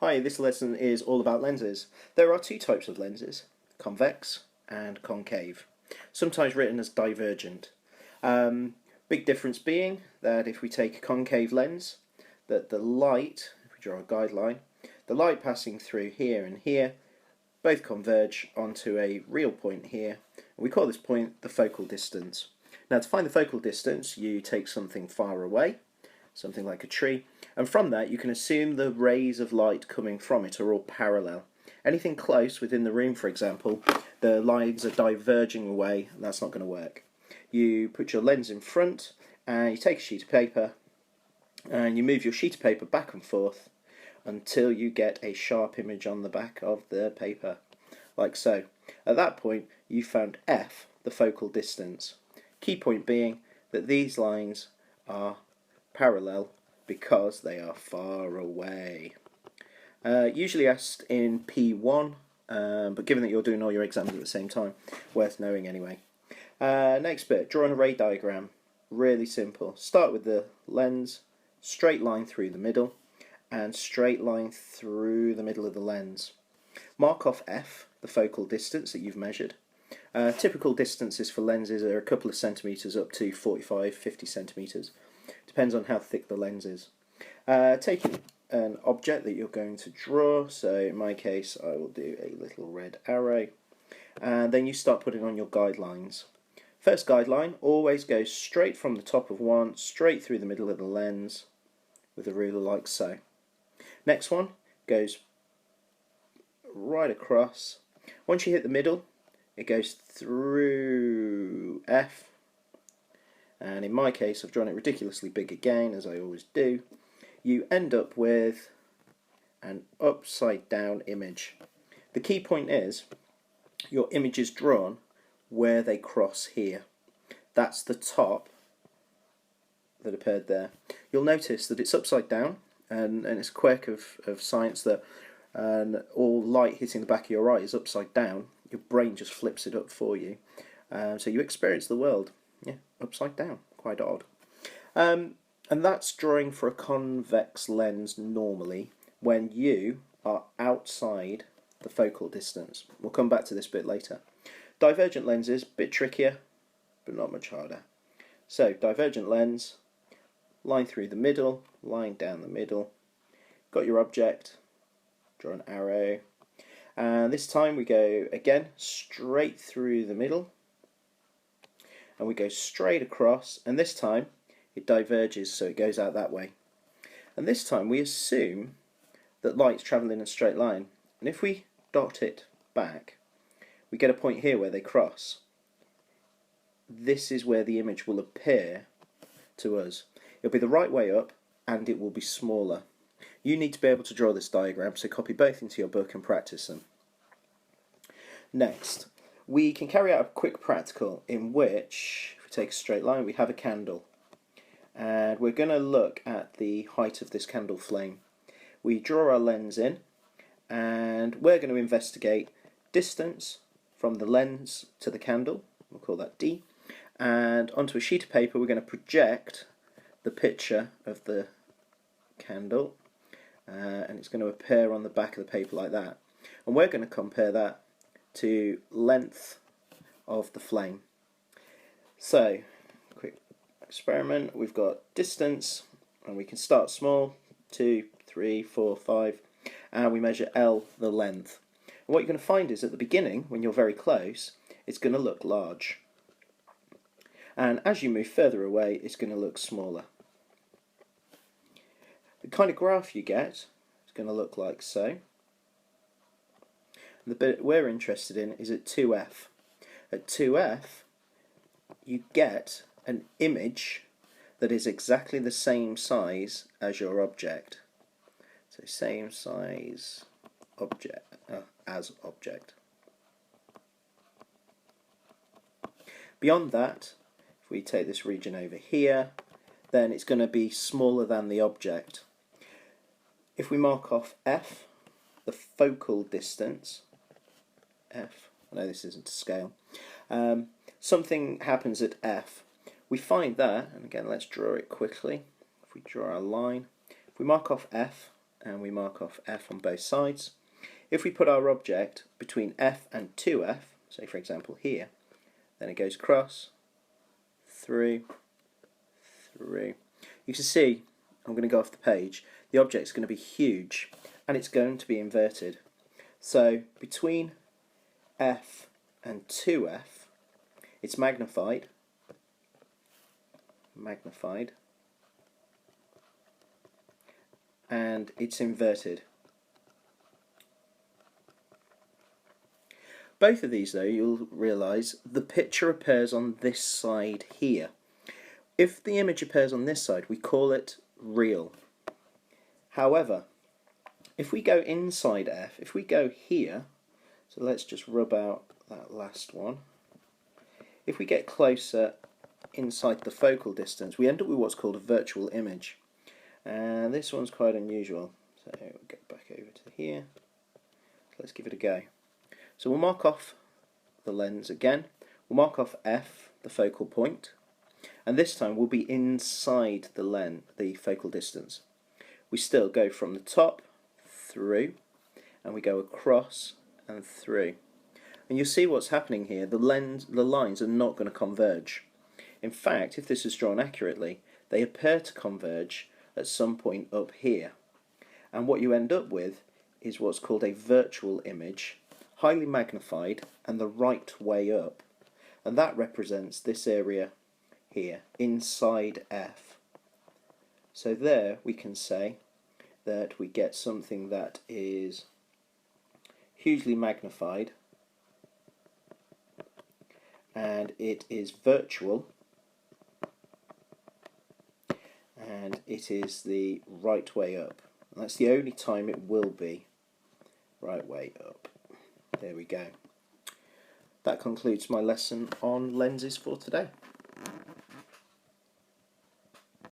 Hi, this lesson is all about lenses. There are two types of lenses, convex and concave, sometimes written as divergent. Big difference being that if we take a concave lens, that the light, if we draw a guideline, the light passing through here and here both converge onto a real point here. We call this point the focal distance. Now to find the focal distance, you take something far away, something like a tree, and from that you can assume the rays of light coming from it are all parallel. Anything close within the room, for example, the lines are diverging away, and that's not going to work. You put your lens in front and you take a sheet of paper and you move your sheet of paper back and forth until you get a sharp image on the back of the paper, like so. At that point you found f, the focal distance. Key point being that these lines are parallel because they are far away. Usually asked in P1, but given that you're doing all your exams at the same time, worth knowing anyway. Next bit, draw an array diagram. Really simple. Start with the lens, straight line through the middle, and straight line through the middle of the lens. Mark off f, the focal distance that you've measured. Typical distances for lenses are a couple of centimetres up to 45-50 centimetres. Depends on how thick the lens is. Take an object that you're going to draw, so in my case I will do a little red arrow, and then you start putting on your guidelines. First guideline always goes straight from the top of one, straight through the middle of the lens with a ruler like so. Next one goes right across. Once you hit the middle, it goes through F, and in my case I've drawn it ridiculously big again, as I always do. You end up with an upside down image. The key point is your image is drawn where they cross here. That's the top that appeared there. You'll notice that it's upside down, and it's a quirk of science that all light hitting the back of your eye is upside down. Your brain just flips it up for you. So you experience the world upside down. Quite odd. And that's drawing for a convex lens normally when you are outside the focal distance. We'll come back to this bit later. Divergent lenses, bit trickier, but not much harder. So divergent lens, line through the middle, line down the middle. Got your object, draw an arrow, and this time we go again straight through the middle, and we go straight across, and this time it diverges, so it goes out that way. And this time we assume that light's travelling in a straight line, and if we dot it back, we get a point here where they cross. This is where the image will appear to us. It'll be the right way up, and it will be smaller. You need to be able to draw this diagram, so copy both into your book and practice them. Next, we can carry out a quick practical in which, if we take a straight line, we have a candle. And we're going to look at the height of this candle flame. We draw our lens in, and we're going to investigate distance from the lens to the candle, we'll call that D, and onto a sheet of paper we're going to project the picture of the candle, and it's going to appear on the back of the paper like that. And we're going to compare that to length of the flame. So, quick experiment, we've got distance, and we can start small, 2, 3, 4, 5, and we measure L, the length. And what you're going to find is at the beginning, when you're very close, it's going to look large. And as you move further away, it's going to look smaller. The kind of graph you get is going to look like so. The bit we're interested in is at 2F. At 2F, you get an image that is exactly the same size as your object. So same size object as object. Beyond that, if we take this region over here, then it's going to be smaller than the object. If we mark off F, the focal distance, F, I know this isn't to scale, something happens at F. We find that, and again let's draw it quickly, if we draw our line, if we mark off F and we mark off F on both sides. If we put our object between F and 2F, say for example here, then it goes across, through. You can see, I'm going to go off the page, the object's going to be huge and it's going to be inverted. So between F and 2F, it's magnified, and it's inverted. Both of these though, you'll realise the picture appears on this side here. If the image appears on this side, we call it real. However, if we go inside F, if we go here, so let's just rub out that last one. If we get closer inside the focal distance, we end up with what's called a virtual image. And this one's quite unusual. So we'll get back over to here. Let's give it a go. So we'll mark off the lens again. We'll mark off F, the focal point. And this time we'll be inside the focal distance. We still go from the top through, and we go across and through. And you'll see what's happening here. The lines are not going to converge. In fact, if this is drawn accurately, they appear to converge at some point up here. And what you end up with is what's called a virtual image, highly magnified and the right way up. And that represents this area here, inside F. So there we can say that we get something that is hugely magnified and it is virtual and it is the right way up. And that's the only time it will be right way up. There we go. That concludes my lesson on lenses for today.